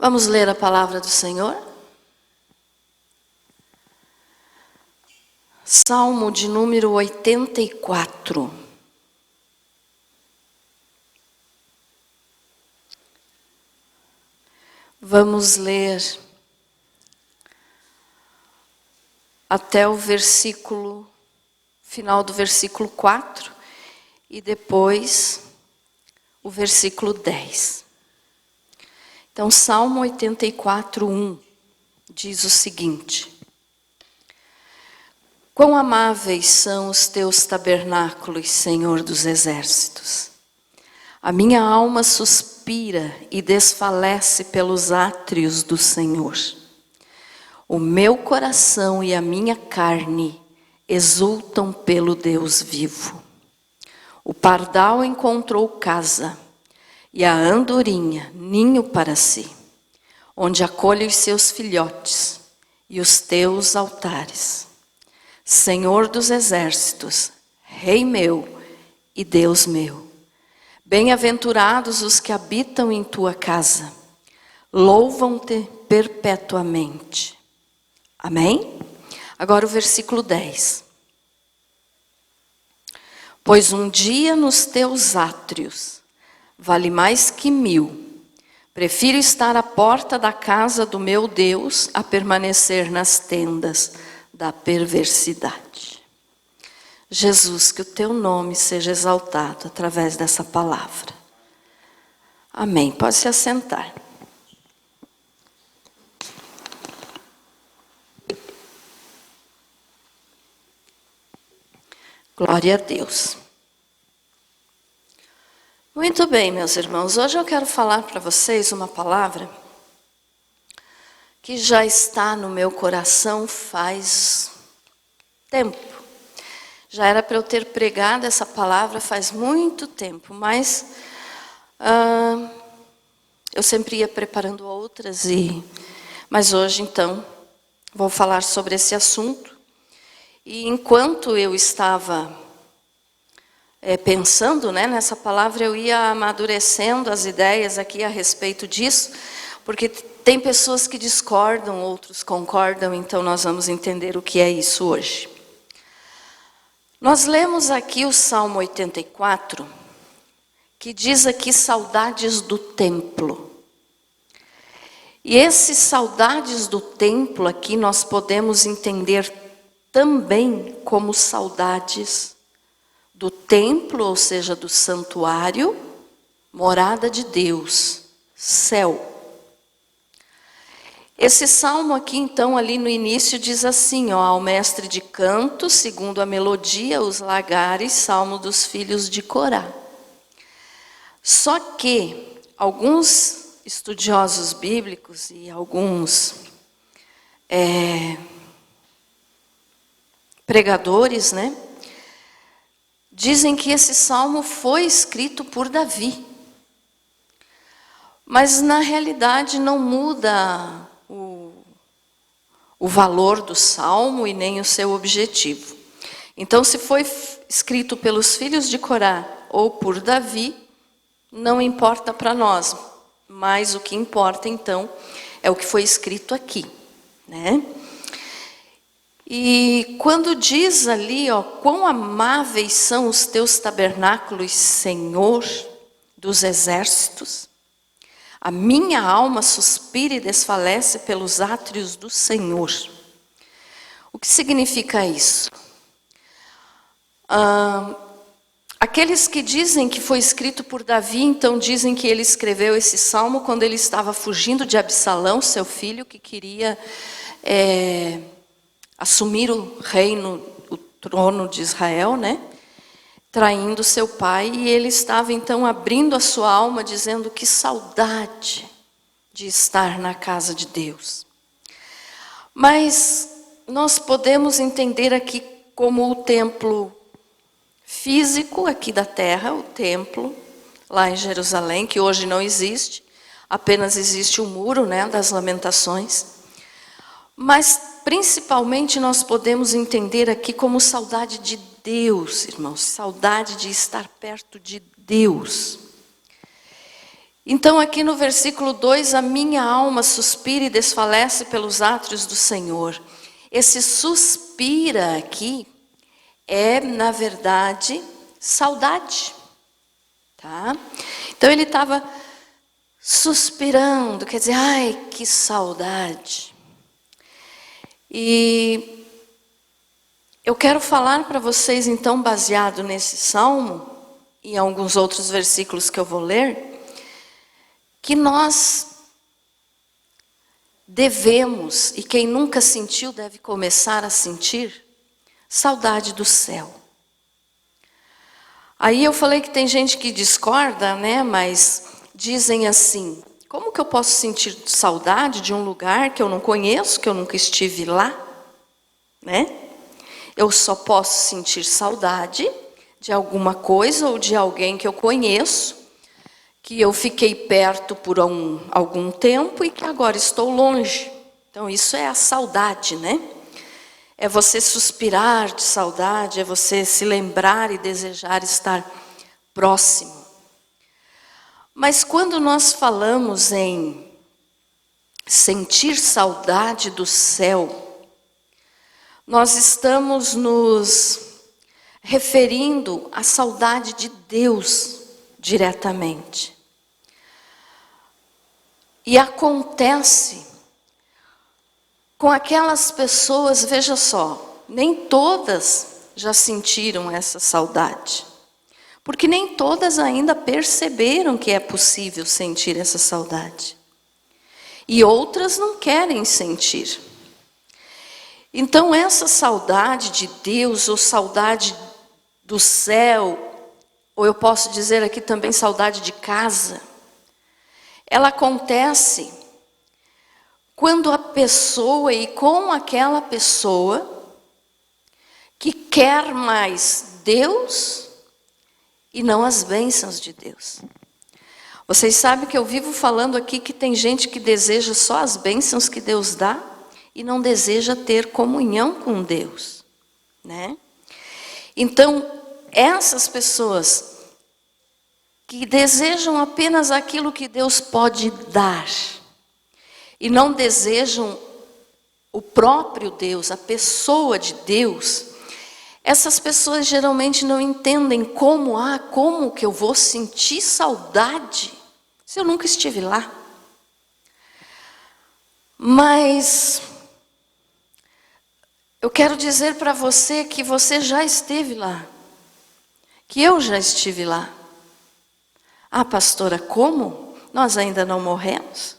Vamos ler a palavra do Senhor? Salmo de número 84. Vamos ler até o final do versículo 4 e depois o versículo 10. Então, Salmo 84, 1 diz o seguinte: Quão amáveis são os teus tabernáculos, Senhor dos exércitos! A minha alma suspira e desfalece pelos átrios do Senhor. O meu coração e a minha carne exultam pelo Deus vivo. O pardal encontrou casa, e a andorinha ninho para si, onde acolhe os seus filhotes e os teus altares. Senhor dos exércitos, Rei meu e Deus meu, bem-aventurados os que habitam em tua casa, louvam-te perpetuamente. Amém? Agora o versículo 10. Pois um dia nos teus átrios vale mais que 1000. Prefiro estar à porta da casa do meu Deus a permanecer nas tendas da perversidade. Jesus, que o teu nome seja exaltado através dessa palavra. Amém. Pode se assentar. Glória a Deus. Muito bem, meus irmãos. Hoje eu quero falar para vocês uma palavra que já está no meu coração faz tempo. Já era para eu ter pregado essa palavra faz muito tempo, mas eu sempre ia preparando outras, mas hoje, então, vou falar sobre esse assunto. E enquanto eu estava pensando nessa palavra, eu ia amadurecendo as ideias aqui a respeito disso, porque tem pessoas que discordam, outros concordam, então nós vamos entender o que é isso hoje. Nós lemos aqui o Salmo 84, que diz aqui saudades do templo. E esses saudades do templo aqui nós podemos entender também como saudades do templo, ou seja, do santuário, morada de Deus, céu. Esse salmo aqui, então, ali no início diz assim, ao mestre de canto, segundo a melodia, os lagares, salmo dos filhos de Corá. Só que alguns estudiosos bíblicos e alguns pregadores, dizem que esse salmo foi escrito por Davi. Mas na realidade não muda o valor do salmo e nem o seu objetivo. Então, se foi escrito pelos filhos de Corá ou por Davi, não importa para nós. Mas o que importa, então, é o que foi escrito aqui, E quando diz ali, quão amáveis são os teus tabernáculos, Senhor dos exércitos, a minha alma suspira e desfalece pelos átrios do Senhor. O que significa isso? Aqueles que dizem que foi escrito por Davi, então dizem que ele escreveu esse salmo quando ele estava fugindo de Absalão, seu filho, que queria assumir o reino, o trono de Israel, traindo seu pai, e ele estava então abrindo a sua alma, dizendo que saudade de estar na casa de Deus. Mas nós podemos entender aqui como o templo físico aqui da terra, o templo lá em Jerusalém, que hoje não existe, apenas existe o muro, das lamentações. Mas principalmente nós podemos entender aqui como saudade de Deus, irmãos, saudade de estar perto de Deus. Então aqui no versículo 2, a minha alma suspira e desfalece pelos átrios do Senhor. Esse suspira aqui é, na verdade, saudade. Tá? Então ele estava suspirando, quer dizer, ai, que saudade. E eu quero falar para vocês, então, baseado nesse salmo, e em alguns outros versículos que eu vou ler, que nós devemos, e quem nunca sentiu deve começar a sentir, saudade do céu. Aí eu falei que tem gente que discorda, né? Mas dizem assim, como que eu posso sentir saudade de um lugar que eu não conheço, que eu nunca estive lá? Né? Eu só posso sentir saudade de alguma coisa ou de alguém que eu conheço, que eu fiquei perto por algum tempo e que agora estou longe. Então isso é a saudade, né? É você suspirar de saudade, é você se lembrar e desejar estar próximo. Mas quando nós falamos em sentir saudade do céu, nós estamos nos referindo à saudade de Deus diretamente. E acontece com aquelas pessoas, veja só, nem todas já sentiram essa saudade. Porque nem todas ainda perceberam que é possível sentir essa saudade. E outras não querem sentir. Então essa saudade de Deus, ou saudade do céu, ou eu posso dizer aqui também saudade de casa, ela acontece quando a pessoa e com aquela pessoa que quer mais Deus e não as bênçãos de Deus. Vocês sabem que eu vivo falando aqui que tem gente que deseja só as bênçãos que Deus dá e não deseja ter comunhão com Deus, né? Então, essas pessoas que desejam apenas aquilo que Deus pode dar e não desejam o próprio Deus, a pessoa de Deus, essas pessoas geralmente não entendem como que eu vou sentir saudade se eu nunca estive lá. Mas eu quero dizer para você que você já esteve lá, que eu já estive lá. Ah, pastora, como? Nós ainda não morremos,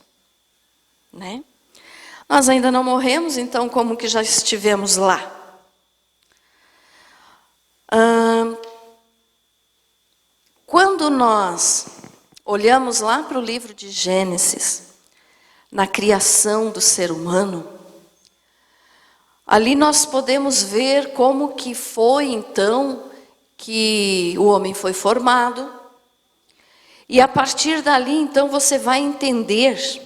né? Nós ainda não morremos, então como que já estivemos lá? Quando nós olhamos lá para o livro de Gênesis, na criação do ser humano, ali nós podemos ver como que foi então que o homem foi formado. E a partir dali então você vai entender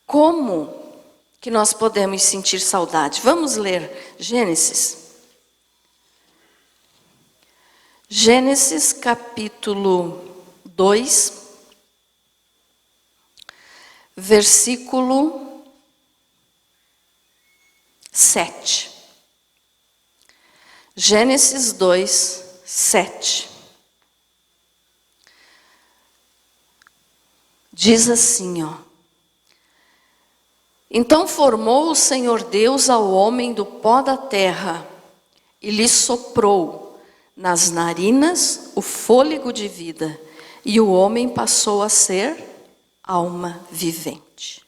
como que nós podemos sentir saudade. Vamos ler Gênesis. Gênesis capítulo 2, versículo 7. Gênesis 2, 7. Diz assim, ó. Então formou o Senhor Deus ao homem do pó da terra e lhe soprou nas narinas o fôlego de vida, e o homem passou a ser alma vivente.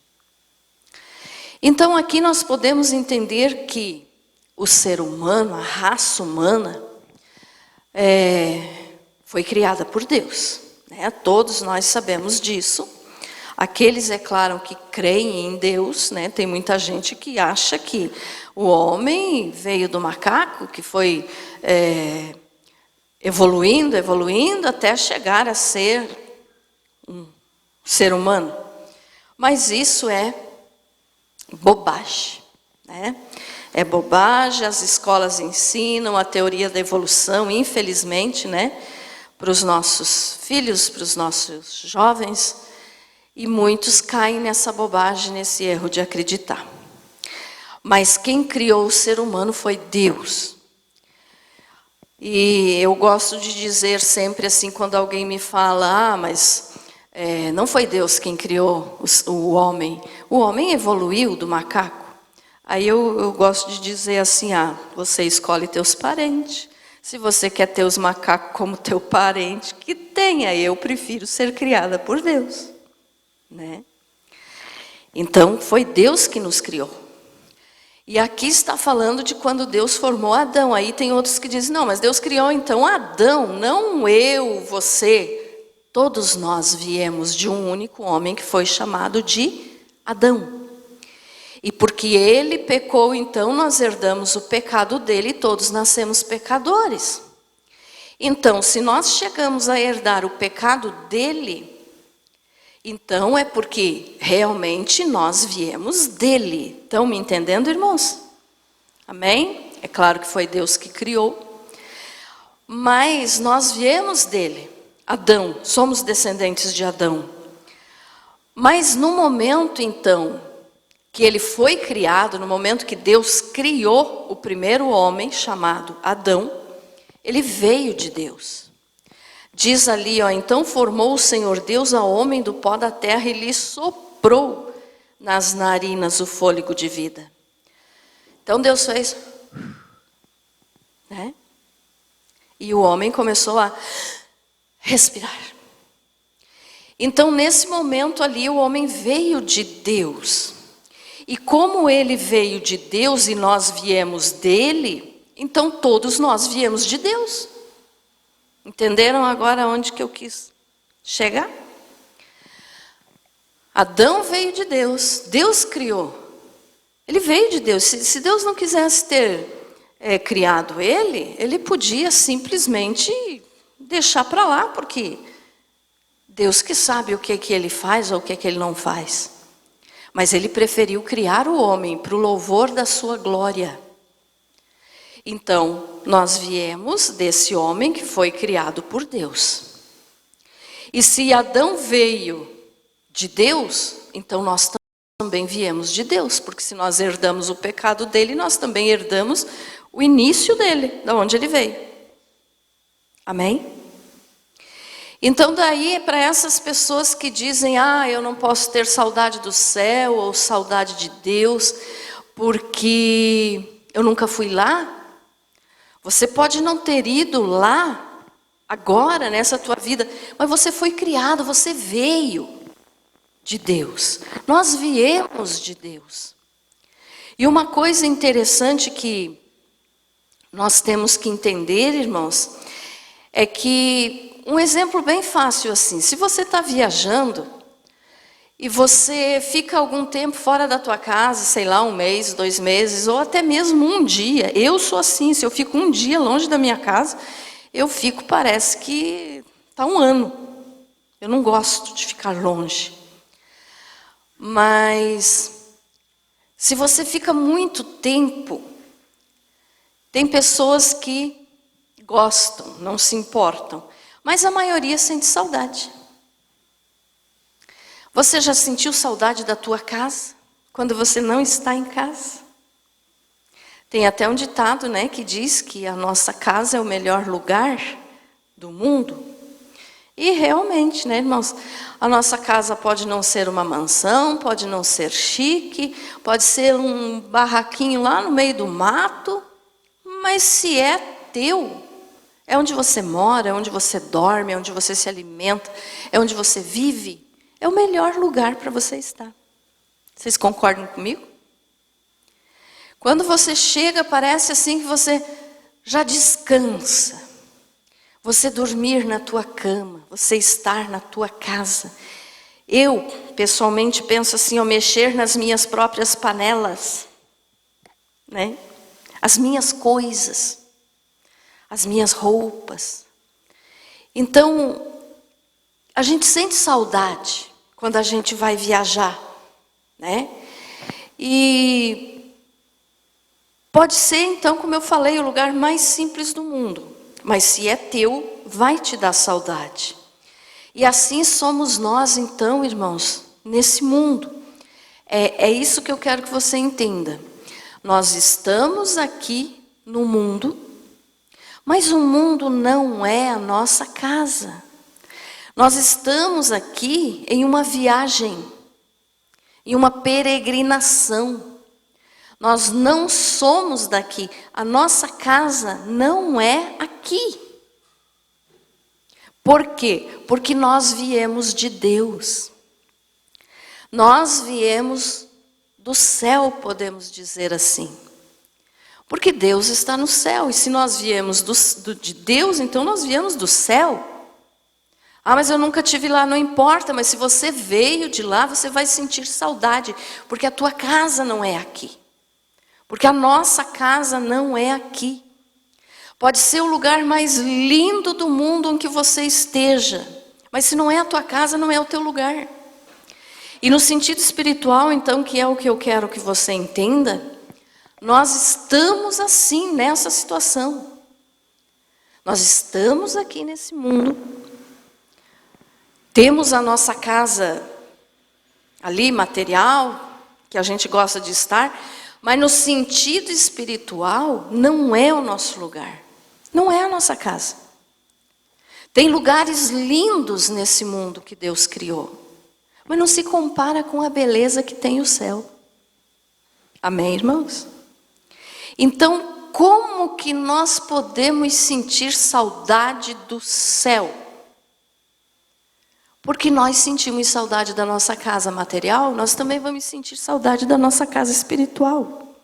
Então aqui nós podemos entender que o ser humano, a raça humana, foi criada por Deus, né? Todos nós sabemos disso. Aqueles, é claro, que creem em Deus, né? Tem muita gente que acha que o homem veio do macaco, que foi evoluindo até chegar a ser um ser humano. Mas isso é bobagem, né? É bobagem, as escolas ensinam a teoria da evolução, infelizmente, né? para os nossos filhos, para os nossos jovens, e muitos caem nessa bobagem, nesse erro de acreditar. Mas quem criou o ser humano foi Deus. E eu gosto de dizer sempre assim, quando alguém me fala, mas não foi Deus quem criou o homem. O homem evoluiu do macaco. Aí eu gosto de dizer assim, você escolhe teus parentes. Se você quer ter os macacos como teu parente, que tenha. Eu prefiro ser criada por Deus, né? Então, foi Deus que nos criou. E aqui está falando de quando Deus formou Adão. Aí tem outros que dizem, não, mas Deus criou então Adão, não eu, você. Todos nós viemos de um único homem que foi chamado de Adão. E porque ele pecou, então nós herdamos o pecado dele e todos nascemos pecadores. Então, se nós chegamos a herdar o pecado dele, então é porque realmente nós viemos dele. Estão me entendendo, irmãos? Amém? É claro que foi Deus que criou, mas nós viemos dele. Adão, somos descendentes de Adão. Mas no momento então que ele foi criado, no momento que Deus criou o primeiro homem, chamado Adão, ele veio de Deus. Diz ali, então formou o Senhor Deus ao homem do pó da terra e lhe soprou nas narinas o fôlego de vida. Então Deus fez, né? E o homem começou a respirar. Então nesse momento ali o homem veio de Deus. E como ele veio de Deus e nós viemos dele, então todos nós viemos de Deus. Entenderam agora onde que eu quis chegar? Adão veio de Deus, Deus criou. Ele veio de Deus. Se Deus não quisesse ter criado ele podia simplesmente deixar para lá, porque Deus que sabe o que ele faz ou o que ele não faz. Mas ele preferiu criar o homem para o louvor da sua glória. Então, nós viemos desse homem que foi criado por Deus. E se Adão veio de Deus, então nós também viemos de Deus. Porque se nós herdamos o pecado dele, nós também herdamos o início dele, de onde ele veio. Amém? Então daí é para essas pessoas que dizem, eu não posso ter saudade do céu ou saudade de Deus, porque eu nunca fui lá. Você pode não ter ido lá, agora, nessa tua vida, mas você foi criado, você veio de Deus. Nós viemos de Deus. E uma coisa interessante que nós temos que entender, irmãos, é que um exemplo bem fácil assim, se você está viajando e você fica algum tempo fora da tua casa, sei lá, 1 mês, 2 meses, ou até mesmo um dia. Eu sou assim, se eu fico um dia longe da minha casa, eu fico, parece que está 1 ano. Eu não gosto de ficar longe. Mas, se você fica muito tempo, tem pessoas que gostam, não se importam. Mas a maioria sente saudade. Você já sentiu saudade da tua casa? Quando você não está em casa? Tem até um ditado, né, que diz que a nossa casa é o melhor lugar do mundo. E realmente, né, irmãos? A nossa casa pode não ser uma mansão, pode não ser chique, pode ser um barraquinho lá no meio do mato, mas se é teu, é onde você mora, é onde você dorme, é onde você se alimenta, é onde você vive. É o melhor lugar para você estar. Vocês concordam comigo? Quando você chega, parece assim que você já descansa. Você dormir na tua cama, você estar na tua casa. Eu, pessoalmente, penso assim, mexer nas minhas próprias panelas, né? As minhas coisas. As minhas roupas. Então, a gente sente saudade quando a gente vai viajar, né? E pode ser, então, como eu falei, o lugar mais simples do mundo. Mas se é teu, vai te dar saudade. E assim somos nós, então, irmãos, nesse mundo. É isso que eu quero que você entenda. Nós estamos aqui no mundo, mas o mundo não é a nossa casa. Nós estamos aqui em uma viagem, em uma peregrinação. Nós não somos daqui. A nossa casa não é aqui. Por quê? Porque nós viemos de Deus. Nós viemos do céu, podemos dizer assim. Porque Deus está no céu. E se nós viemos de Deus, então nós viemos do céu. Ah, mas eu nunca tive lá, não importa. Mas se você veio de lá, você vai sentir saudade. Porque a tua casa não é aqui. Porque a nossa casa não é aqui. Pode ser o lugar mais lindo do mundo em que você esteja. Mas se não é a tua casa, não é o teu lugar. E no sentido espiritual, então, que é o que eu quero que você entenda, nós estamos assim, nessa situação. Nós estamos aqui nesse mundo. Temos a nossa casa ali, material, que a gente gosta de estar, mas no sentido espiritual, não é o nosso lugar. Não é a nossa casa. Tem lugares lindos nesse mundo que Deus criou. Mas não se compara com a beleza que tem o céu. Amém, irmãos? Então, como que nós podemos sentir saudade do céu? Porque nós sentimos saudade da nossa casa material, nós também vamos sentir saudade da nossa casa espiritual.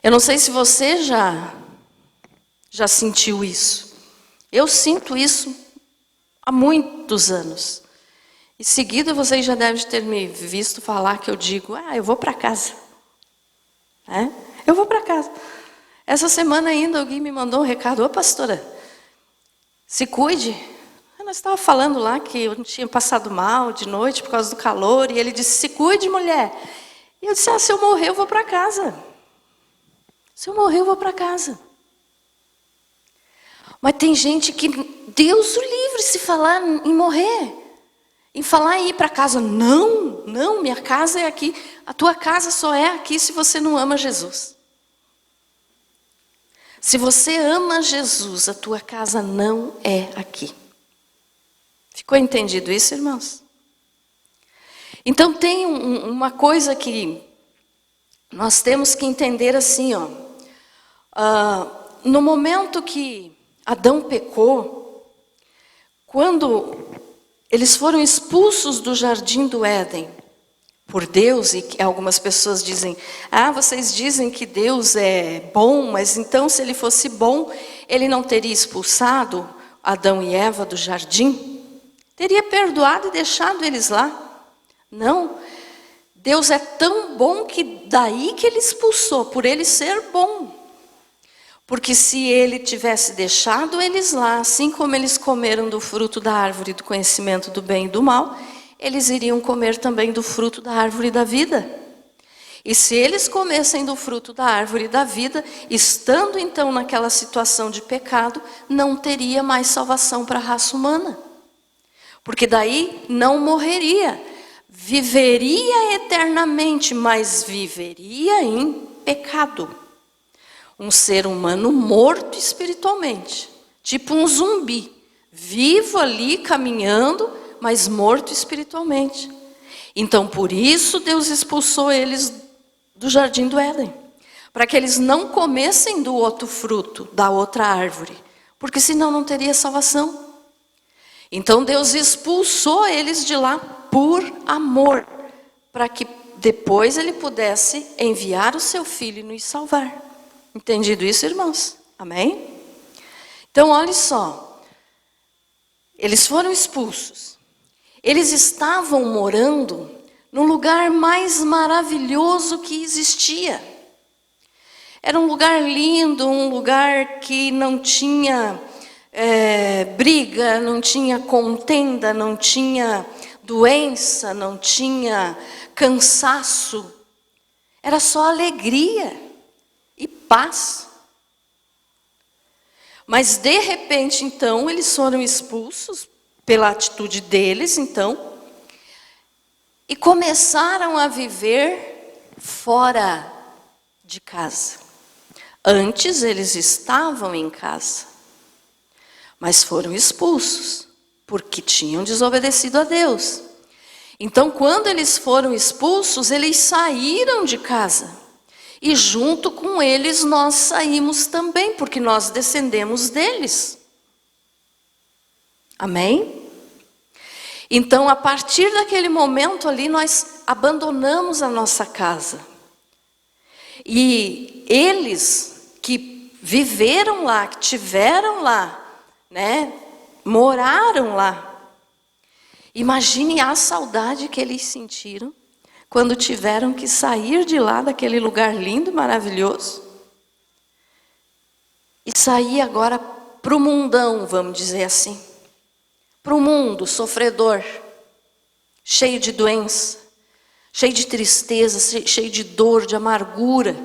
Eu não sei se você já sentiu isso. Eu sinto isso há muitos anos. Em seguida, vocês já devem ter me visto falar que eu digo, eu vou para casa. Eu vou para casa. Essa semana ainda alguém me mandou um recado, pastora, se cuide. Nós estávamos falando lá que eu não tinha passado mal de noite por causa do calor, e ele disse, se cuide, mulher. E eu disse, se eu morrer, eu vou para casa. Se eu morrer, eu vou para casa. Mas tem gente que, Deus o livre se falar em morrer. Em falar em ir para casa, não, minha casa é aqui. A tua casa só é aqui se você não ama Jesus. Se você ama Jesus, a tua casa não é aqui. Ficou entendido isso, irmãos? Então tem uma coisa que nós temos que entender assim, no momento que Adão pecou, quando eles foram expulsos do jardim do Éden por Deus, e algumas pessoas dizem, vocês dizem que Deus é bom, mas então se ele fosse bom, ele não teria expulsado Adão e Eva do jardim? Teria perdoado e deixado eles lá? Não. Deus é tão bom que daí que ele expulsou, por ele ser bom. Porque se ele tivesse deixado eles lá, assim como eles comeram do fruto da árvore do conhecimento do bem e do mal, eles iriam comer também do fruto da árvore da vida. E se eles comessem do fruto da árvore da vida, estando então naquela situação de pecado, não teria mais salvação para a raça humana. Porque daí não morreria, viveria eternamente, mas viveria em pecado. Um ser humano morto espiritualmente, tipo um zumbi, vivo ali caminhando, mas morto espiritualmente. Então por isso Deus expulsou eles do jardim do Éden, para que eles não comessem do outro fruto, da outra árvore, porque senão não teria salvação. Então Deus expulsou eles de lá por amor, para que depois ele pudesse enviar o seu filho e nos salvar. Entendido isso, irmãos? Amém? Então, olha só. Eles foram expulsos. Eles estavam morando no lugar mais maravilhoso que existia. Era um lugar lindo, um lugar que não tinha briga, não tinha contenda, não tinha doença, não tinha cansaço. Era só alegria e paz. Mas de repente, então, eles foram expulsos pela atitude deles, então, e começaram a viver fora de casa. Antes eles estavam em casa, mas foram expulsos, porque tinham desobedecido a Deus. Então, quando eles foram expulsos, eles saíram de casa. E junto com eles nós saímos também, porque nós descendemos deles. Amém? Então, a partir daquele momento ali, nós abandonamos a nossa casa. E eles que viveram lá, que tiveram lá, né, moraram lá. Imagine a saudade que eles sentiram quando tiveram que sair de lá, daquele lugar lindo, maravilhoso, e sair agora para o mundão, vamos dizer assim, para o mundo sofredor, cheio de doença, cheio de tristeza, cheio de dor, de amargura.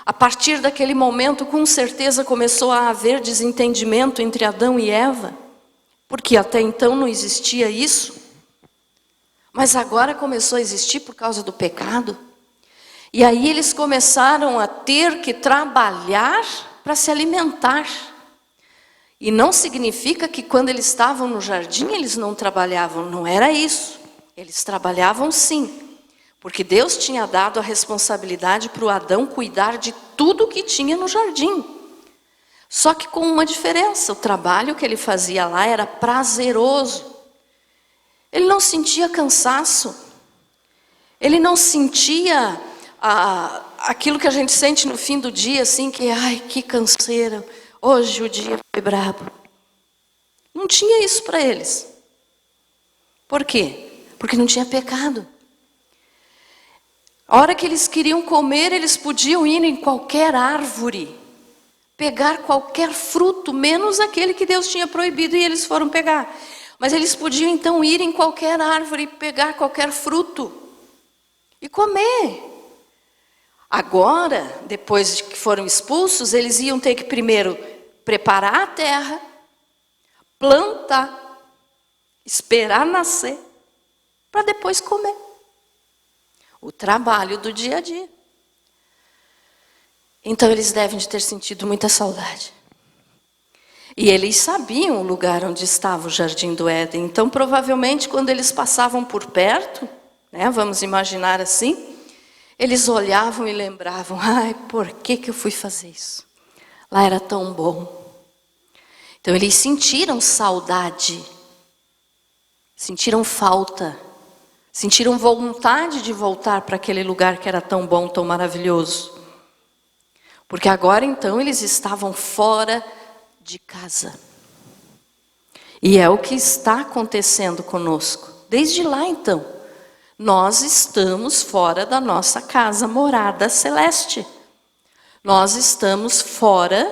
A partir daquele momento, com certeza, começou a haver desentendimento entre Adão e Eva, porque até então não existia isso. Mas agora começou a existir por causa do pecado. E aí eles começaram a ter que trabalhar para se alimentar. E não significa que quando eles estavam no jardim eles não trabalhavam, não era isso. Eles trabalhavam sim, porque Deus tinha dado a responsabilidade para o Adão cuidar de tudo que tinha no jardim. Só que com uma diferença, o trabalho que ele fazia lá era prazeroso. Ele não sentia cansaço, ele não sentia aquilo que a gente sente no fim do dia, assim, que, ai, que canseira, hoje o dia foi brabo. Não tinha isso para eles. Por quê? Porque não tinha pecado. A hora que eles queriam comer, eles podiam ir em qualquer árvore, pegar qualquer fruto, menos aquele que Deus tinha proibido, e eles foram pegar. Mas eles podiam então ir em qualquer árvore, pegar qualquer fruto e comer. Agora, depois de que foram expulsos, eles iam ter que primeiro preparar a terra, plantar, esperar nascer, para depois comer. O trabalho do dia a dia. Então eles devem de ter sentido muita saudade. E eles sabiam o lugar onde estava o Jardim do Éden. Então, provavelmente, quando eles passavam por perto, né, vamos imaginar assim, eles olhavam e lembravam, ai, por que eu fui fazer isso? Lá era tão bom. Então, eles sentiram saudade, sentiram falta, sentiram vontade de voltar para aquele lugar que era tão bom, tão maravilhoso. Porque agora, então, eles estavam fora de casa. E é o que está acontecendo conosco. Desde lá, então, nós estamos fora da nossa casa, morada celeste. Nós estamos fora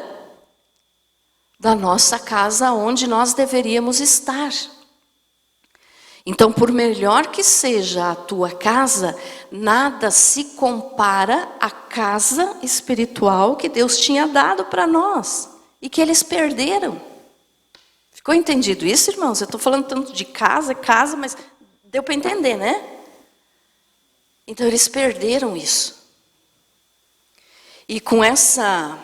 da nossa casa onde nós deveríamos estar. Então, por melhor que seja a tua casa, nada se compara à casa espiritual que Deus tinha dado para nós. E que eles perderam. Ficou entendido isso, irmãos? Eu estou falando tanto de casa, mas deu para entender, né? Então eles perderam isso. E com essa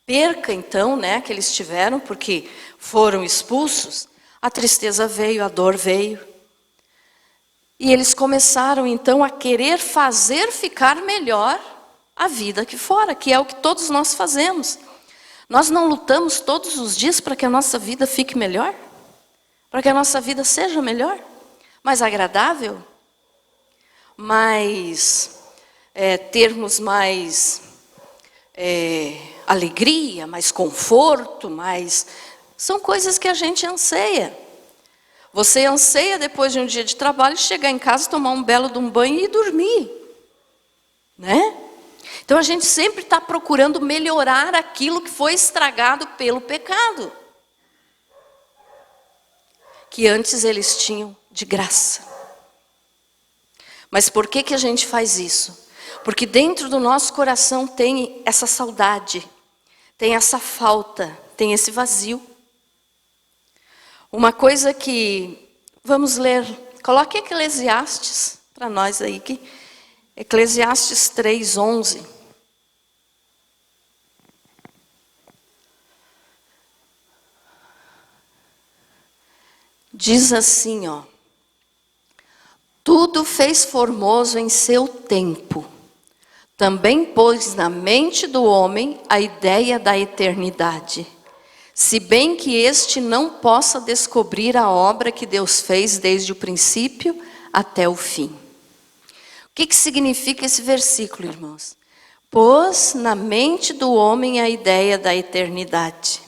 perca, então, né, que eles tiveram, porque foram expulsos, a tristeza veio, a dor veio. E eles começaram, então, a querer fazer ficar melhor a vida aqui fora, que é o que todos nós fazemos. Nós não lutamos todos os dias para que a nossa vida fique melhor? Para que a nossa vida seja melhor? Mais agradável? Termos mais alegria, mais conforto, são coisas que a gente anseia. Você anseia depois de um dia de trabalho, chegar em casa, tomar um belo de um banho e dormir. Né? Então a gente sempre está procurando melhorar aquilo que foi estragado pelo pecado. Que antes eles tinham de graça. Mas por que a gente faz isso? Porque dentro do nosso coração tem essa saudade, tem essa falta, tem esse vazio. Uma coisa que, vamos ler, coloque Eclesiastes para nós aí, Eclesiastes 3:11. Diz assim, ó: tudo fez formoso em seu tempo, também pôs na mente do homem a ideia da eternidade, se bem que este não possa descobrir a obra que Deus fez desde o princípio até o fim. O que significa esse versículo, irmãos? Pôs na mente do homem a ideia da eternidade.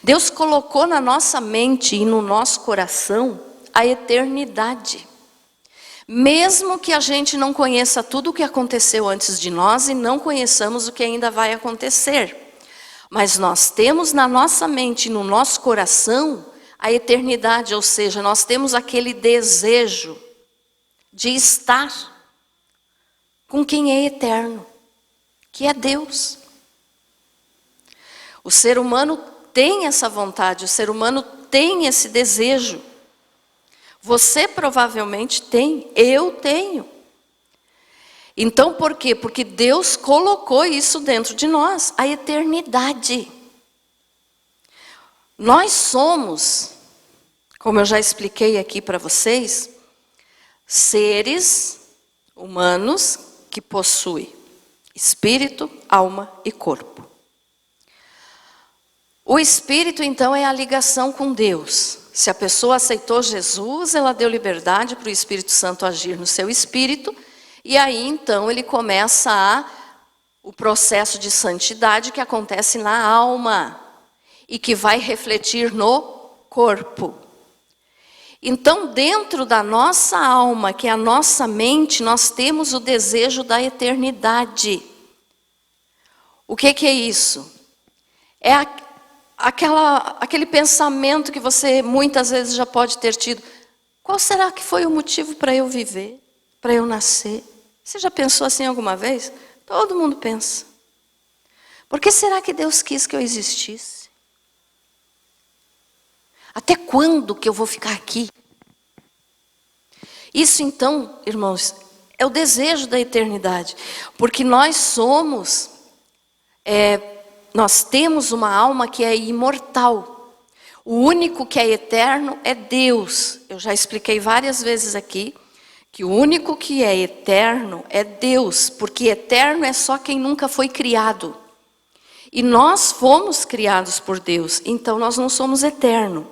Deus colocou na nossa mente e no nosso coração a eternidade. Mesmo que a gente não conheça tudo o que aconteceu antes de nós e não conheçamos o que ainda vai acontecer, mas nós temos na nossa mente e no nosso coração a eternidade, ou seja, nós temos aquele desejo de estar com quem é eterno, que é Deus. O ser humano tem essa vontade, o ser humano tem esse desejo. Você provavelmente tem, eu tenho. Então por quê? Porque Deus colocou isso dentro de nós, a eternidade. Nós somos, como eu já expliquei aqui para vocês, seres humanos que possuem espírito, alma e corpo. O espírito, então, é a ligação com Deus. Se a pessoa aceitou Jesus, ela deu liberdade para o Espírito Santo agir no seu espírito, e aí, então, ele começa o processo de santidade que acontece na alma e que vai refletir no corpo. Então, dentro da nossa alma, que é a nossa mente, nós temos o desejo da eternidade. O que é isso? É aquele pensamento que você muitas vezes já pode ter tido. Qual será que foi o motivo para eu viver, para eu nascer? Você já pensou assim alguma vez? Todo mundo pensa. Por que será que Deus quis que eu existisse? Até quando que eu vou ficar aqui? Isso então, irmãos, é o desejo da eternidade. Porque nós temos uma alma que é imortal. O único que é eterno é Deus. Eu já expliquei várias vezes aqui que o único que é eterno é Deus, porque eterno é só quem nunca foi criado. E nós fomos criados por Deus, então nós não somos eternos.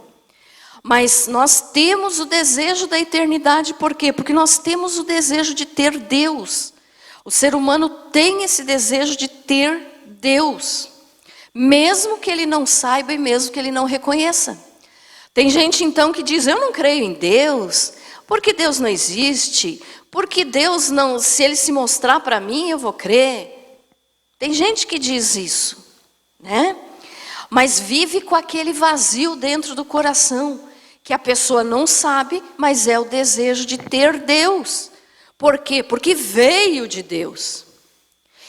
Mas nós temos o desejo da eternidade, por quê? Porque nós temos o desejo de ter Deus. O ser humano tem esse desejo de ter Deus, mesmo que ele não saiba e mesmo que ele não reconheça. Tem gente então que diz, eu não creio em Deus, porque Deus não existe, porque Deus não, se Ele se mostrar para mim, eu vou crer. Tem gente que diz isso, né? Mas vive com aquele vazio dentro do coração, que a pessoa não sabe, mas é o desejo de ter Deus. Por quê? Porque veio de Deus.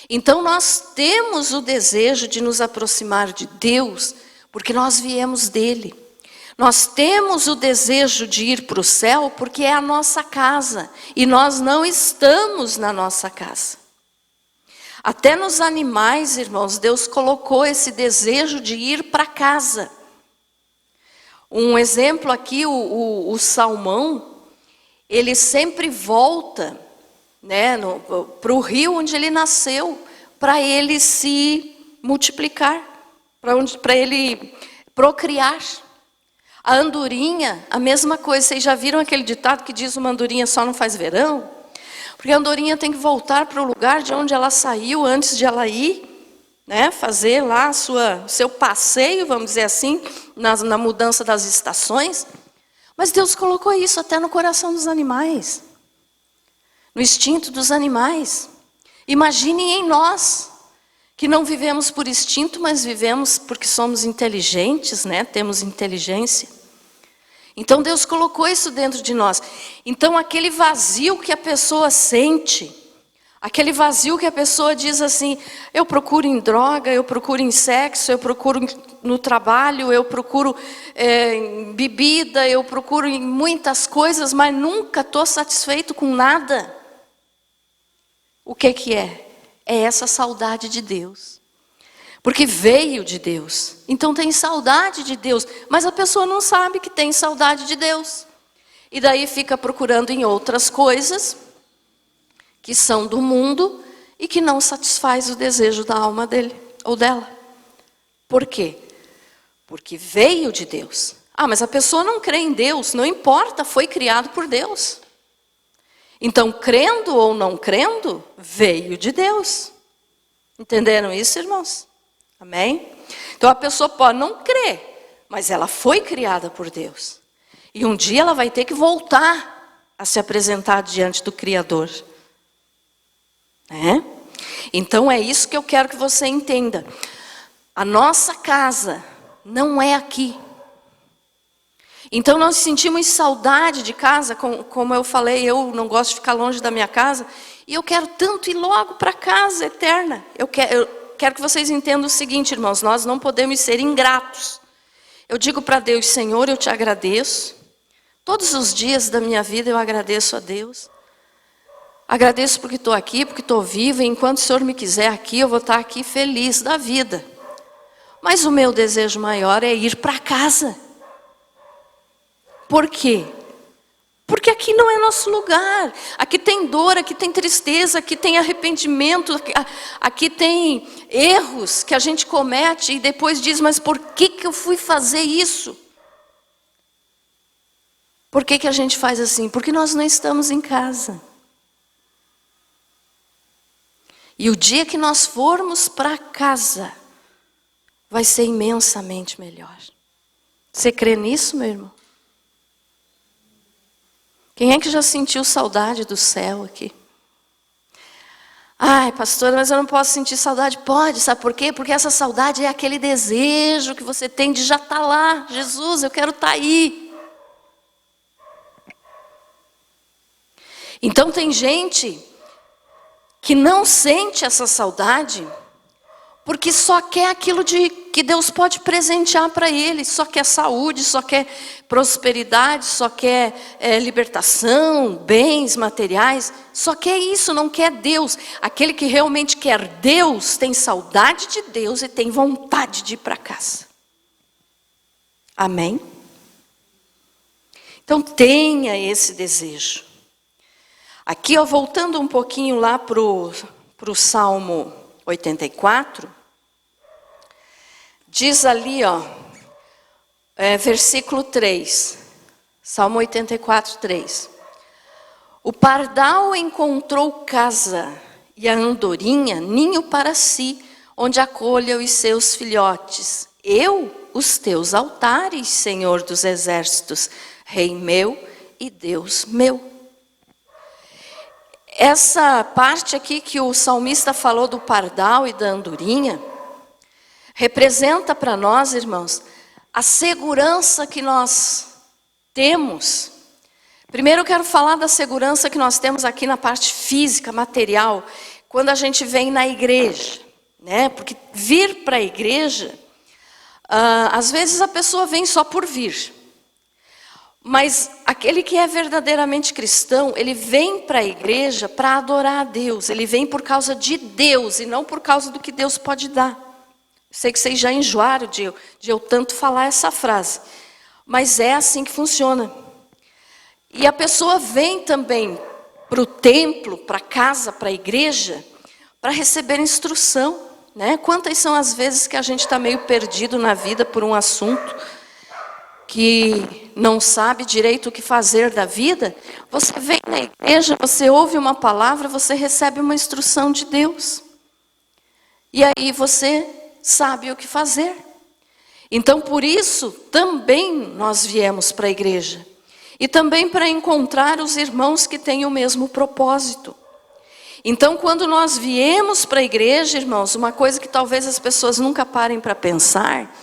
Então nós temos o desejo de nos aproximar de Deus, porque nós viemos dele. Nós temos o desejo de ir para o céu, porque é a nossa casa, e nós não estamos na nossa casa. Até nos animais, irmãos, Deus colocou esse desejo de ir para casa. Um exemplo aqui, o salmão, ele sempre volta, né, para o rio onde ele nasceu, para ele se multiplicar, para ele procriar. A andorinha, a mesma coisa. Vocês já viram aquele ditado que diz uma andorinha só não faz verão? Porque a andorinha tem que voltar para o lugar de onde ela saiu antes de ela ir, né, fazer lá seu passeio, vamos dizer assim, na mudança das estações. Mas Deus colocou isso até no coração dos animais, no instinto dos animais. Imaginem em nós, que não vivemos por instinto, mas vivemos porque somos inteligentes, né? Temos inteligência. Então Deus colocou isso dentro de nós. Então aquele vazio que a pessoa sente, Aquele vazio que a pessoa diz assim, eu procuro em droga, eu procuro em sexo, eu procuro no trabalho, eu procuro em bebida, eu procuro em muitas coisas, mas nunca estou satisfeito com nada. O que é? É essa saudade de Deus. Porque veio de Deus. Então tem saudade de Deus, mas a pessoa não sabe que tem saudade de Deus. E daí fica procurando em outras coisas que são do mundo e que não satisfaz o desejo da alma dele ou dela. Por quê? Porque veio de Deus. Ah, mas a pessoa não crê em Deus, não importa, foi criado por Deus. Então, crendo ou não crendo, veio de Deus. Entenderam isso, irmãos? Amém? Então a pessoa pode não crer, mas ela foi criada por Deus. E um dia ela vai ter que voltar a se apresentar diante do Criador. Então é isso que eu quero que você entenda. A nossa casa não é aqui. Então nós sentimos saudade de casa, como eu falei, eu não gosto de ficar longe da minha casa, e eu quero tanto ir logo para a casa eterna. Eu quero que vocês entendam o seguinte, irmãos, nós não podemos ser ingratos. Eu digo para Deus, Senhor, eu te agradeço. Todos os dias da minha vida eu agradeço a Deus. Agradeço porque estou aqui, porque estou viva, e enquanto o Senhor me quiser aqui, eu vou estar aqui feliz da vida. Mas o meu desejo maior é ir para casa. Por quê? Porque aqui não é nosso lugar. Aqui tem dor, aqui tem tristeza, aqui tem arrependimento, aqui tem erros que a gente comete e depois diz, mas por que eu fui fazer isso? Por que a gente faz assim? Porque nós não estamos em casa. E o dia que nós formos para casa, vai ser imensamente melhor. Você crê nisso, meu irmão? Quem é que já sentiu saudade do céu aqui? Ai, pastora, mas eu não posso sentir saudade. Pode, sabe por quê? Porque essa saudade é aquele desejo que você tem de já estar lá. Jesus, eu quero estar aí. Então tem gente que não sente essa saudade porque só quer aquilo que Deus pode presentear para ele. Só quer saúde, só quer prosperidade, só quer libertação, bens materiais. Só quer isso, não quer Deus. Aquele que realmente quer Deus, tem saudade de Deus e tem vontade de ir para casa. Amém? Então tenha esse desejo. Aqui, voltando um pouquinho lá para o Salmo 84, diz ali, versículo 3, Salmo 84, 3. O pardal encontrou casa e a andorinha ninho para si, onde acolha os seus filhotes. Eu, os teus altares, Senhor dos exércitos, Rei meu e Deus meu. Essa parte aqui que o salmista falou do pardal e da andorinha, representa para nós, irmãos, a segurança que nós temos. Primeiro eu quero falar da segurança que nós temos aqui na parte física, material, quando a gente vem na igreja, né? Porque vir para a igreja, às vezes a pessoa vem só por vir. Mas aquele que é verdadeiramente cristão, ele vem para a igreja para adorar a Deus. Ele vem por causa de Deus e não por causa do que Deus pode dar. Sei que vocês já enjoaram de eu tanto falar essa frase. Mas é assim que funciona. E a pessoa vem também para o templo, para a casa, para a igreja, para receber instrução. Né? Quantas são as vezes que a gente está meio perdido na vida por um assunto que não sabe direito o que fazer da vida? Você vem na igreja, você ouve uma palavra, você recebe uma instrução de Deus. E aí você sabe o que fazer. Então, por isso, também nós viemos para a igreja. E também para encontrar os irmãos que têm o mesmo propósito. Então, quando nós viemos para a igreja, irmãos, uma coisa que talvez as pessoas nunca parem para pensar,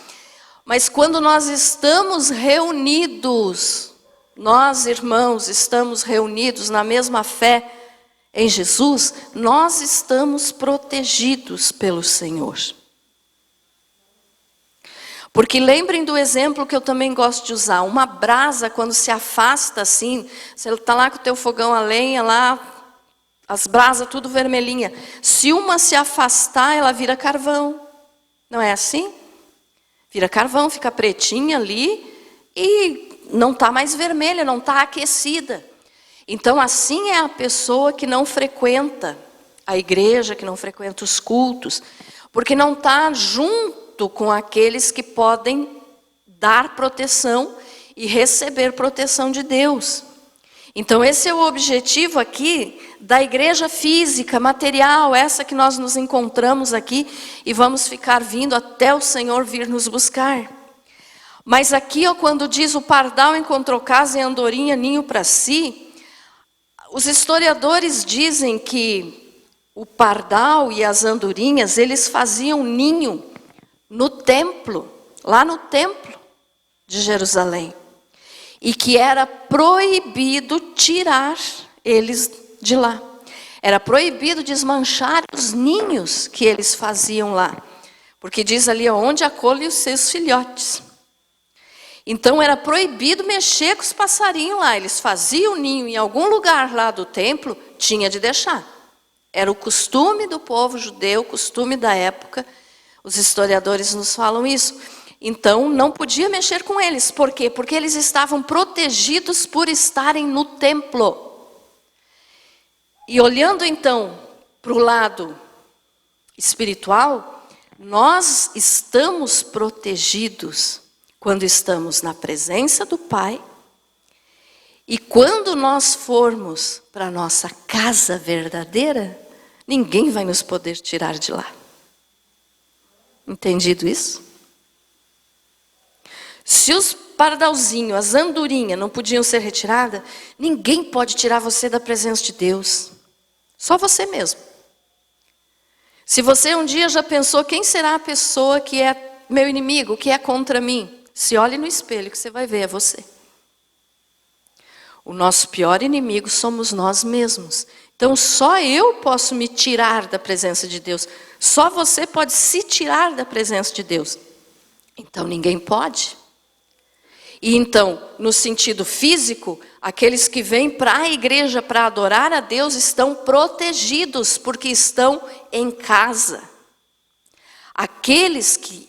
mas quando nós estamos reunidos, nós irmãos estamos reunidos na mesma fé, em Jesus, nós estamos protegidos pelo Senhor. Porque lembrem do exemplo que eu também gosto de usar. Uma brasa, quando se afasta assim, você está lá com o teu fogão a lenha, lá, as brasas tudo vermelhinha. Se uma se afastar, ela vira carvão. Não é assim? Vira carvão, fica pretinha ali e não está mais vermelha, não está aquecida. Então assim é a pessoa que não frequenta a igreja, que não frequenta os cultos, porque não está junto com aqueles que podem dar proteção e receber proteção de Deus. Então esse é o objetivo aqui da igreja física, material, essa que nós nos encontramos aqui e vamos ficar vindo até o Senhor vir nos buscar. Mas aqui, ó, quando diz o pardal encontrou casa e a andorinha ninho para si, os historiadores dizem que o pardal e as andorinhas, eles faziam ninho no templo, lá no templo de Jerusalém. E que era proibido tirar eles de lá. Era proibido desmanchar os ninhos que eles faziam lá. Porque diz ali, onde acolhe os seus filhotes. Então era proibido mexer com os passarinhos lá. Eles faziam ninho em algum lugar lá do templo, tinha de deixar. Era o costume do povo judeu, o costume da época. Os historiadores nos falam isso. Então, não podia mexer com eles. Por quê? Porque eles estavam protegidos por estarem no templo. E olhando então para o lado espiritual, nós estamos protegidos quando estamos na presença do Pai. E quando nós formos para a nossa casa verdadeira, ninguém vai nos poder tirar de lá. Entendido isso? Se os pardalzinhos, as andorinhas não podiam ser retiradas, ninguém pode tirar você da presença de Deus. Só você mesmo. Se você um dia já pensou, quem será a pessoa que é meu inimigo, que é contra mim? Se olhe no espelho que você vai ver, é você. O nosso pior inimigo somos nós mesmos. Então só eu posso me tirar da presença de Deus. Só você pode se tirar da presença de Deus. Então ninguém pode. E então, no sentido físico, aqueles que vêm para a igreja para adorar a Deus estão protegidos, porque estão em casa. Aqueles que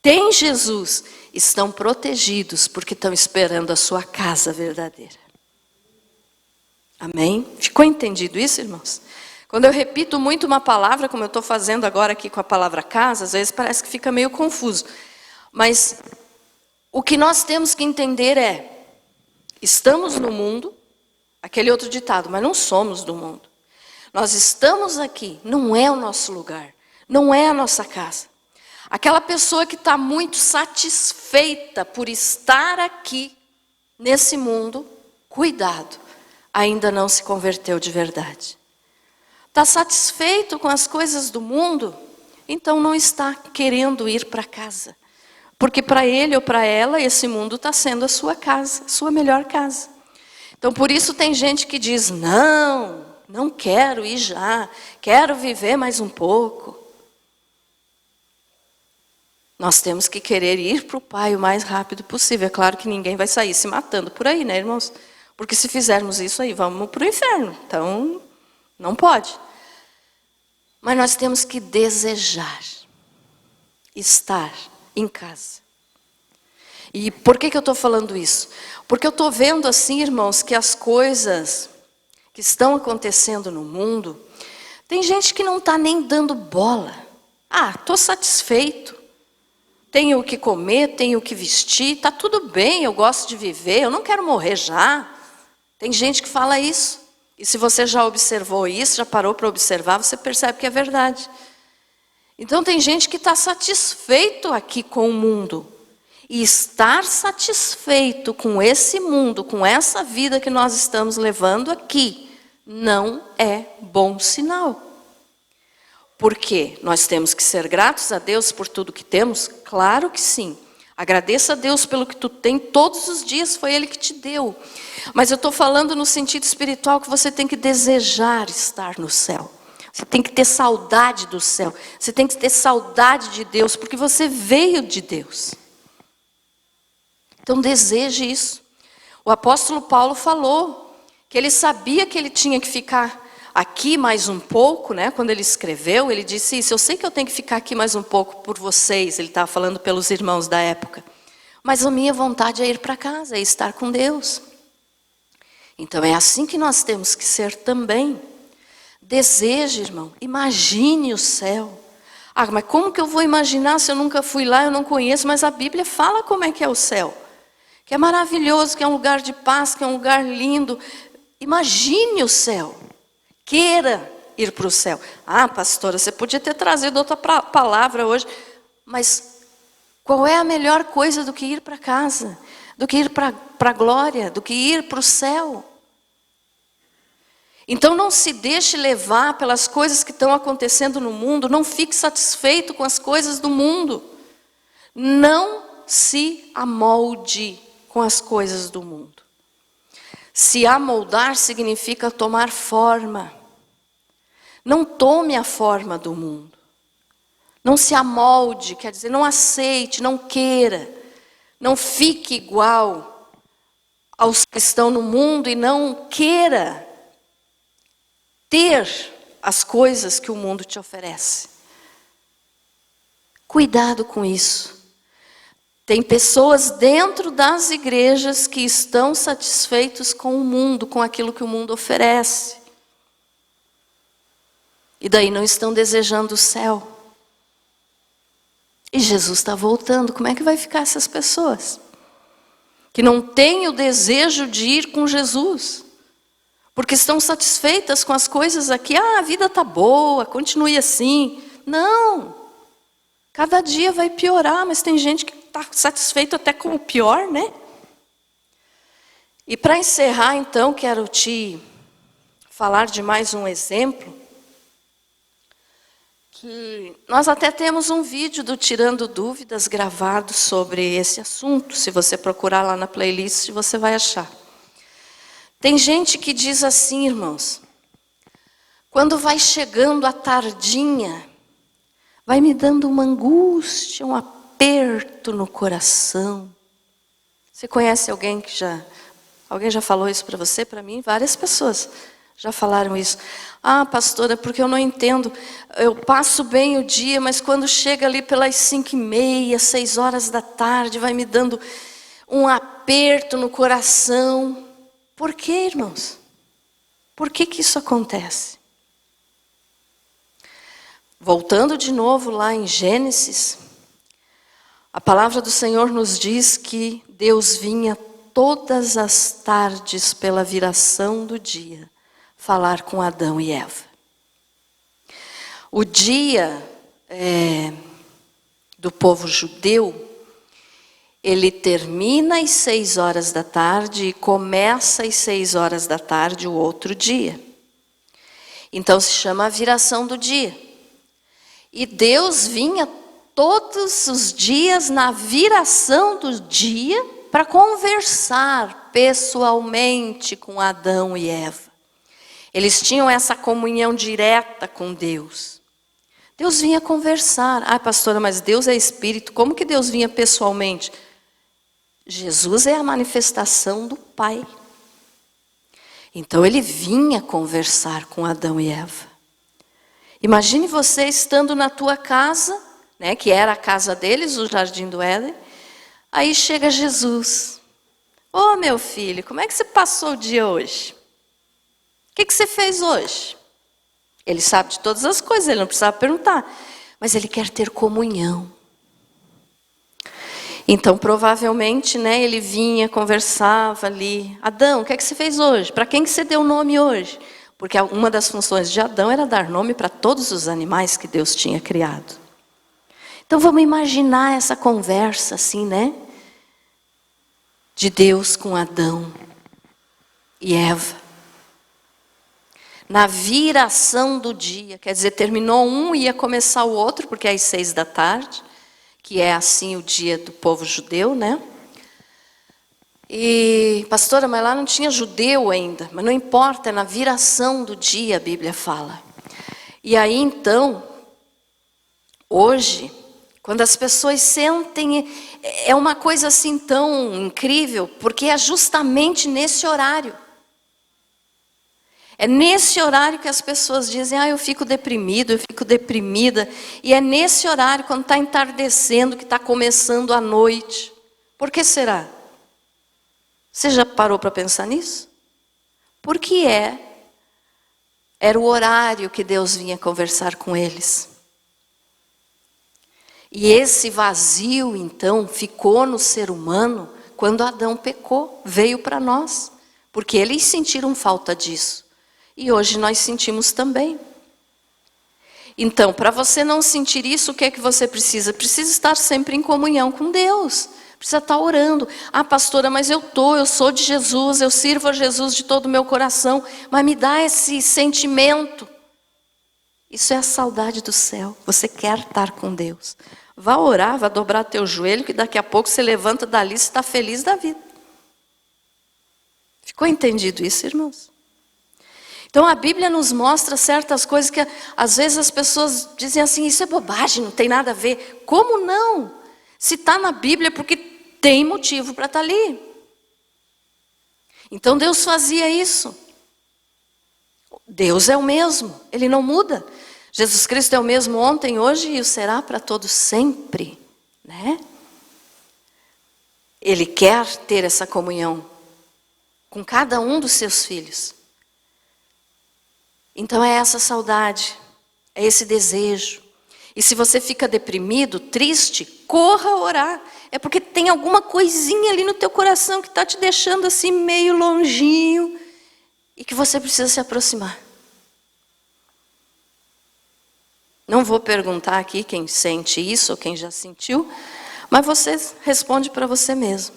têm Jesus estão protegidos, porque estão esperando a sua casa verdadeira. Amém? Ficou entendido isso, irmãos? Quando eu repito muito uma palavra, como eu estou fazendo agora aqui com a palavra casa, às vezes parece que fica meio confuso. Mas o que nós temos que entender é, estamos no mundo, aquele outro ditado, mas não somos do mundo. Nós estamos aqui, não é o nosso lugar, não é a nossa casa. Aquela pessoa que está muito satisfeita por estar aqui, nesse mundo, cuidado, ainda não se converteu de verdade. Está satisfeito com as coisas do mundo? Então não está querendo ir para casa. Porque para ele ou para ela, esse mundo está sendo a sua casa, a sua melhor casa. Então por isso tem gente que diz, não quero ir já, quero viver mais um pouco. Nós temos que querer ir para o Pai o mais rápido possível. É claro que ninguém vai sair se matando por aí, né, irmãos? Porque se fizermos isso aí, vamos para o inferno. Então, não pode. Mas nós temos que desejar estar em casa. E por que eu estou falando isso? Porque eu estou vendo assim, irmãos, que as coisas que estão acontecendo no mundo, tem gente que não está nem dando bola. Estou satisfeito. Tenho o que comer, tenho o que vestir, está tudo bem, eu gosto de viver, eu não quero morrer já. Tem gente que fala isso. E se você já observou isso, já parou para observar, você percebe que é verdade. Então tem gente que está satisfeito aqui com o mundo. E estar satisfeito com esse mundo, com essa vida que nós estamos levando aqui, não é bom sinal. Por quê? Nós temos que ser gratos a Deus por tudo que temos? Claro que sim. Agradeça a Deus pelo que tu tem, todos os dias foi Ele que te deu. Mas eu estou falando no sentido espiritual que você tem que desejar estar no céu. Você tem que ter saudade do céu. Você tem que ter saudade de Deus, porque você veio de Deus. Então deseje isso. O apóstolo Paulo falou que ele sabia que ele tinha que ficar aqui mais um pouco, né? Quando ele escreveu, ele disse isso: eu sei que eu tenho que ficar aqui mais um pouco por vocês. Ele estava falando pelos irmãos da época. Mas a minha vontade é ir para casa, é estar com Deus. Então é assim que nós temos que ser também. Deseje, irmão, imagine o céu. Ah, mas como que eu vou imaginar se eu nunca fui lá, eu não conheço? Mas a Bíblia fala como é que é o céu. Que é maravilhoso, que é um lugar de paz, que é um lugar lindo. Imagine o céu. Queira ir para o céu. Ah, pastora, você podia ter trazido outra palavra hoje. Mas qual é a melhor coisa do que ir para casa? Do que ir para a glória? Do que ir para o céu? Então não se deixe levar pelas coisas que estão acontecendo no mundo. Não fique satisfeito com as coisas do mundo. Não se amolde com as coisas do mundo. Se amoldar significa tomar forma. Não tome a forma do mundo. Não se amolde, quer dizer, não aceite, não queira. Não fique igual aos que estão no mundo e não queira ter as coisas que o mundo te oferece. Cuidado com isso. Tem pessoas dentro das igrejas que estão satisfeitos com o mundo, com aquilo que o mundo oferece. E daí não estão desejando o céu. E Jesus está voltando. Como é que vai ficar essas pessoas? Que não têm o desejo de ir com Jesus. Porque estão satisfeitas com as coisas aqui. Ah, a vida está boa, continue assim. Não. Cada dia vai piorar, mas tem gente que está satisfeito até com o pior, né? E para encerrar, então, quero te falar de mais um exemplo. Que nós até temos um vídeo do Tirando Dúvidas gravado sobre esse assunto. Se você procurar lá na playlist, você vai achar. Tem gente que diz assim, irmãos, quando vai chegando a tardinha, vai me dando uma angústia, um aperto no coração. Você conhece alguém que alguém já falou isso para você? Para mim, várias pessoas já falaram isso. Ah, pastora, porque eu não entendo. Eu passo bem o dia, mas quando chega ali pelas 5h30, 6 horas da tarde, vai me dando um aperto no coração. Por quê, irmãos? Por que isso acontece? Voltando de novo lá em Gênesis, a palavra do Senhor nos diz que Deus vinha todas as tardes pela viração do dia falar com Adão e Eva. O dia do povo judeu, ele termina às 6 horas da tarde e começa às 6 horas da tarde o outro dia. Então se chama a viração do dia. E Deus vinha todos os dias na viração do dia para conversar pessoalmente com Adão e Eva. Eles tinham essa comunhão direta com Deus. Deus vinha conversar. Ah, pastora, mas Deus é espírito. Como que Deus vinha pessoalmente? Jesus é a manifestação do Pai. Então ele vinha conversar com Adão e Eva. Imagine você estando na tua casa, né, que era a casa deles, o Jardim do Éden. Aí chega Jesus. Ô, meu filho, como é que você passou o dia hoje? O que você fez hoje? Ele sabe de todas as coisas, ele não precisava perguntar. Mas ele quer ter comunhão. Então, provavelmente, né, ele vinha, conversava ali. Adão, o que é que você fez hoje? Para quem que você deu nome hoje? Porque uma das funções de Adão era dar nome para todos os animais que Deus tinha criado. Então, vamos imaginar essa conversa assim, né? De Deus com Adão e Eva. Na viração do dia, quer dizer, terminou um e ia começar o outro, porque é às 6 da tarde. que é assim o dia do povo judeu, né? E, pastora, mas lá não tinha judeu ainda. Mas não importa, é na viração do dia, a Bíblia fala. E aí, então, hoje, quando as pessoas sentem, é uma coisa assim tão incrível, porque é justamente nesse horário. É nesse horário que as pessoas dizem, eu fico deprimido, eu fico deprimida. E é nesse horário, quando está entardecendo, que está começando a noite. Por que será? Você já parou para pensar nisso? Porque era o horário que Deus vinha conversar com eles. E esse vazio, então, ficou no ser humano quando Adão pecou, veio para nós. Porque eles sentiram falta disso. E hoje nós sentimos também. Então, para você não sentir isso, o que é que você precisa? Precisa estar sempre em comunhão com Deus. Precisa estar orando. Pastora, mas eu sou de Jesus, eu sirvo a Jesus de todo o meu coração. Mas me dá esse sentimento. Isso é a saudade do céu. Você quer estar com Deus. Vá orar, vá dobrar teu joelho, que daqui a pouco você levanta dali e está feliz da vida. Ficou entendido isso, irmãos? Então a Bíblia nos mostra certas coisas que às vezes as pessoas dizem assim, isso é bobagem, não tem nada a ver. Como não? Se está na Bíblia é porque tem motivo para estar ali. Então Deus fazia isso. Deus é o mesmo, Ele não muda. Jesus Cristo é o mesmo ontem, hoje e o será para todos sempre, né? Ele quer ter essa comunhão com cada um dos seus filhos. Então é essa saudade, é esse desejo. E se você fica deprimido, triste, corra orar. É porque tem alguma coisinha ali no teu coração que está te deixando assim meio longinho e que você precisa se aproximar. Não vou perguntar aqui quem sente isso ou quem já sentiu, mas você responde para você mesmo.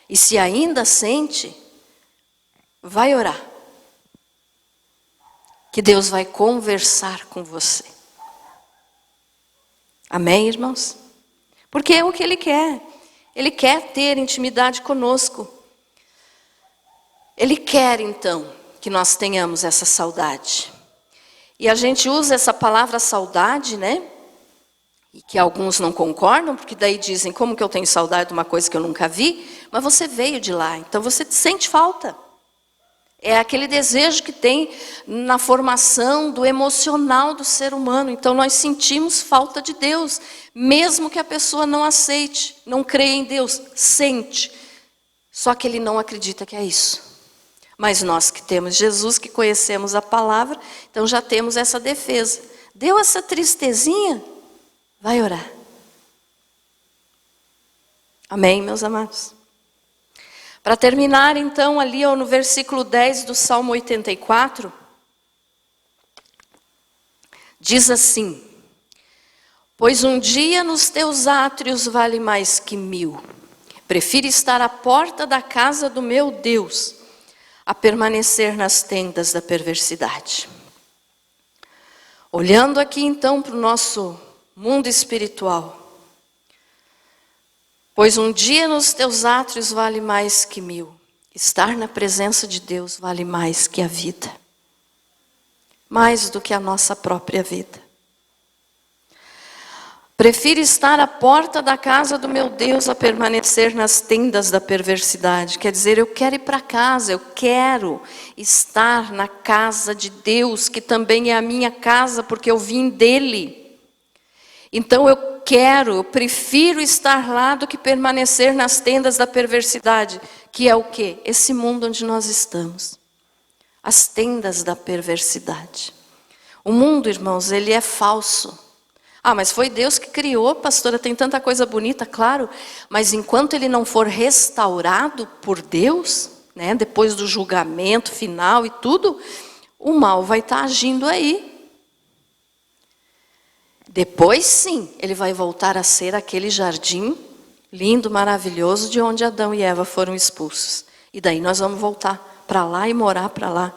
E se ainda sente, vai orar. Que Deus vai conversar com você. Amém, irmãos? Porque é o que Ele quer. Ele quer ter intimidade conosco. Ele quer, então, que nós tenhamos essa saudade. E a gente usa essa palavra saudade, né? E que alguns não concordam, porque daí dizem, como que eu tenho saudade de uma coisa que eu nunca vi? Mas você veio de lá, então você sente falta. É aquele desejo que tem na formação do emocional do ser humano. Então nós sentimos falta de Deus, mesmo que a pessoa não aceite, não creia em Deus, sente. Só que ele não acredita que é isso. Mas nós que temos Jesus, que conhecemos a palavra, então já temos essa defesa. Deu essa tristezinha? Vai orar. Amém, meus amados? Para terminar, então, ali no versículo 10 do Salmo 84, diz assim: pois um dia nos teus átrios vale mais que 1000. Prefiro estar à porta da casa do meu Deus, a permanecer nas tendas da perversidade. Olhando aqui, então, para o nosso mundo espiritual, pois um dia nos teus átrios vale mais que 1000. Estar na presença de Deus vale mais que a vida. Mais do que a nossa própria vida. Prefiro estar à porta da casa do meu Deus a permanecer nas tendas da perversidade. Quer dizer, eu quero ir para casa, eu quero estar na casa de Deus, que também é a minha casa, porque eu vim dele. Então eu prefiro estar lá do que permanecer nas tendas da perversidade, que é o quê? Esse mundo onde nós estamos. As tendas da perversidade. O mundo, irmãos, ele é falso. Mas foi Deus que criou, pastora, tem tanta coisa bonita, claro. Mas enquanto ele não for restaurado por Deus, né, depois do julgamento final e tudo, o mal vai estar agindo aí. Depois sim, ele vai voltar a ser aquele jardim lindo, maravilhoso, de onde Adão e Eva foram expulsos. E daí nós vamos voltar para lá e morar para lá,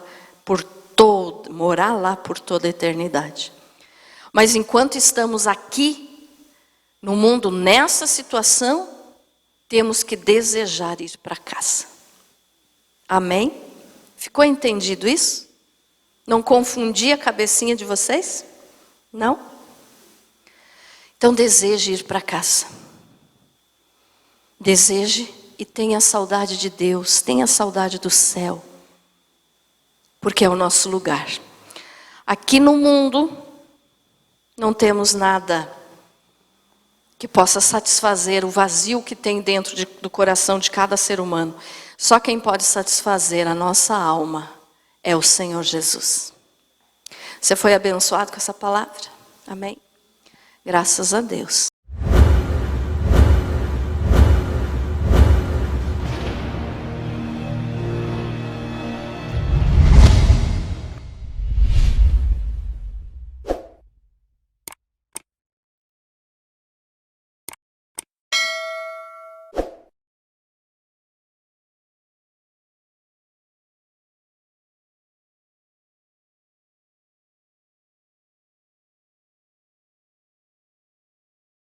morar lá por toda a eternidade. Mas enquanto estamos aqui, no mundo, nessa situação, temos que desejar ir para casa. Amém? Ficou entendido isso? Não confundi a cabecinha de vocês? Não? Então deseje ir para casa. Deseje e tenha saudade de Deus, tenha saudade do céu. Porque é o nosso lugar. Aqui no mundo, não temos nada que possa satisfazer o vazio que tem dentro do coração de cada ser humano. Só quem pode satisfazer a nossa alma é o Senhor Jesus. Você foi abençoado com essa palavra? Amém? Graças a Deus.